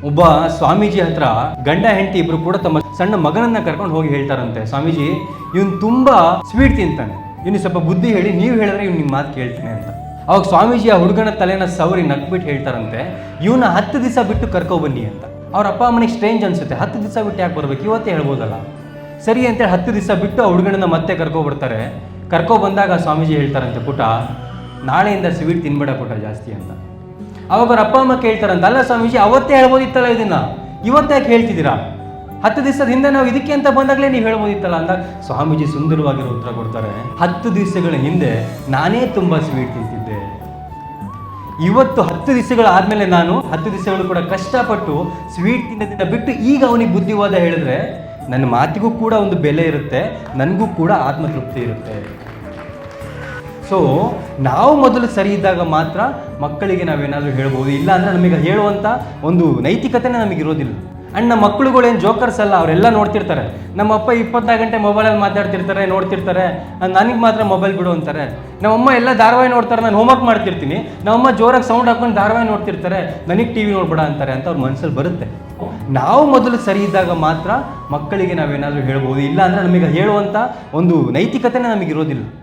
ಒಬ್ಬ ಸ್ವಾಮೀಜಿ ಹತ್ರ ಗಂಡ ಹೆಂಡತಿ ಇಬ್ರು ಕೂಡ ತಮ್ಮ ಸಣ್ಣ ಮಗನನ್ನ ಕರ್ಕೊಂಡು ಹೋಗಿ ಹೇಳ್ತಾರಂತೆ, ಸ್ವಾಮೀಜಿ ಇವನು ತುಂಬಾ ಸ್ವೀಟ್ ತಿಂತಾನೆ, ಇನ್ನು ಸ್ವಲ್ಪ ಬುದ್ಧಿ ಹೇಳಿ, ನೀವು ಹೇಳಿದ್ರೆ ಇವ್ನು ನಿಮ್ಮ ಮಾತು ಕೇಳ್ತಾನೆ ಅಂತ. ಅವಾಗ ಸ್ವಾಮೀಜಿ ಆ ಹುಡುಗನ ತಲೆನ ಸವರಿ ನಕ್ಬಿಟ್ಟು ಹೇಳ್ತಾರಂತೆ, ಇವನ್ನ 10 ದಿವಸ ಬಿಟ್ಟು ಕರ್ಕೊಬನ್ನಿ ಅಂತ. ಅವ್ರ ಅಪ್ಪ ಅಮ್ಮನಿಗೆ ಸ್ಟ್ರೇಂಜ್ ಅನ್ಸುತ್ತೆ, 10 ದಿವಸ ಬಿಟ್ಟು ಯಾಕೆ ಬರ್ಬೇಕು, ಇವತ್ತೇ ಹೇಳ್ಬೋದಲ್ಲ. ಸರಿ ಅಂತೇಳಿ 10 ದಿವಸ ಬಿಟ್ಟು ಆ ಹುಡುಗನನ್ನ ಮತ್ತೆ ಕರ್ಕೊಬರ್ತಾರೆ. ಬಂದಾಗ ಸ್ವಾಮೀಜಿ ಹೇಳ್ತಾರಂತೆ, ಪುಟ ನಾಳೆಯಿಂದ ಸ್ವೀಟ್ ತಿನ್ಬೇಡ ಪುಟ ಜಾಸ್ತಿ ಅಂತ. ಅವಾಗ ಅವ್ರ ಅಪ್ಪ ಅಮ್ಮ ಕೇಳ್ತಾರಂತ, ಅಲ್ಲ ಸ್ವಾಮೀಜಿ ಅವತ್ತೇ ಹೇಳ್ಬೋದಿತ್ತಲ್ಲ ಇದನ್ನ, ಇವತ್ತೇ ಯಾಕೆ ಹೇಳ್ತಿದ್ದೀರಾ? 10 ದಿವಸದ ಹಿಂದೆ ನಾವು ಇದಕ್ಕೆ ಅಂತ ಬಂದಾಗಲೇ ನೀವು ಹೇಳ್ಬೋದಿತ್ತಲ್ಲ ಅಂದಾಗ ಸ್ವಾಮೀಜಿ ಸುಂದರವಾಗಿರೋ ಉತ್ತರ ಕೊಡ್ತಾರೆ, 10 ದಿವಸಗಳ ಹಿಂದೆ ನಾನೇ ತುಂಬ ಸ್ವೀಟ್ ತಿಂತಿದ್ದೆ. ಇವತ್ತು 10 ದಿವಸಗಳಾದ್ಮೇಲೆ ನಾನು 10 ದಿವಸಗಳು ಕೂಡ ಕಷ್ಟಪಟ್ಟು ಸ್ವೀಟ್ ತಿನ್ನೋದನ್ನ ಬಿಟ್ಟು ಈಗ ಅವನಿಗೆ ಬುದ್ಧಿವಾದ ಹೇಳಿದ್ರೆ ನನ್ನ ಮಾತಿಗೂ ಕೂಡ ಒಂದು ಬೆಲೆ ಇರುತ್ತೆ, ನನಗೂ ಕೂಡ ಆತ್ಮತೃಪ್ತಿ ಇರುತ್ತೆ. ಸೊ ನಾವು ಮೊದಲು ಸರಿ ಇದ್ದಾಗ ಮಾತ್ರ ಮಕ್ಕಳಿಗೆ ನಾವೇನಾದರೂ ಹೇಳ್ಬೋದು, ಇಲ್ಲ ಅಂದರೆ ನಮಗೆ ಹೇಳುವಂಥ ಒಂದು ನೈತಿಕತೆನೇ ನಮಗಿರೋದಿಲ್ಲ. ಆ್ಯಂಡ್ ನಮ್ಮ ಮಕ್ಕಳುಗಳೇನು ಜೋಕರ್ಸ್ ಅಲ್ಲ, ಅವರೆಲ್ಲ ನೋಡ್ತಿರ್ತಾರೆ. ನಮ್ಮಪ್ಪ 24 ಗಂಟೆ ಮೊಬೈಲಲ್ಲಿ ಮಾತಾಡ್ತಿರ್ತಾರೆ, ನೋಡ್ತಿರ್ತಾರೆ, ನನಗೆ ಮಾತ್ರ ಮೊಬೈಲ್ ಬಿಡು ಅಂತಾರೆ. ನಮ್ಮಮ್ಮ ಎಲ್ಲ ಧಾರಾವಾಹಿ ನೋಡ್ತಾರೆ, ನಾನು ಹೋಮ್ವರ್ಕ್ ಮಾಡ್ತಿರ್ತೀನಿ, ನಮ್ಮಮ್ಮ ಜೋರಾಗಿ ಸೌಂಡ್ ಹಾಕೊಂಡು ಧಾರಾವಾಹಿ ನೋಡ್ತಿರ್ತಾರೆ, ನನಗೆ ಟಿ ವಿ ನೋಡ್ಬೇಡ ಅಂತಾರೆ ಅಂತ ಅವ್ರ ಮನಸ್ಸಲ್ಲಿ ಬರುತ್ತೆ. ನಾವು ಮೊದಲು ಸರಿ ಇದ್ದಾಗ ಮಾತ್ರ ಮಕ್ಕಳಿಗೆ ನಾವೇನಾದರೂ ಹೇಳ್ಬೋದು, ಇಲ್ಲ ಅಂದರೆ ನಮಗೆ ಹೇಳುವಂಥ ಒಂದು ನೈತಿಕತೆನೇ ನಮಗಿರೋದಿಲ್ಲ.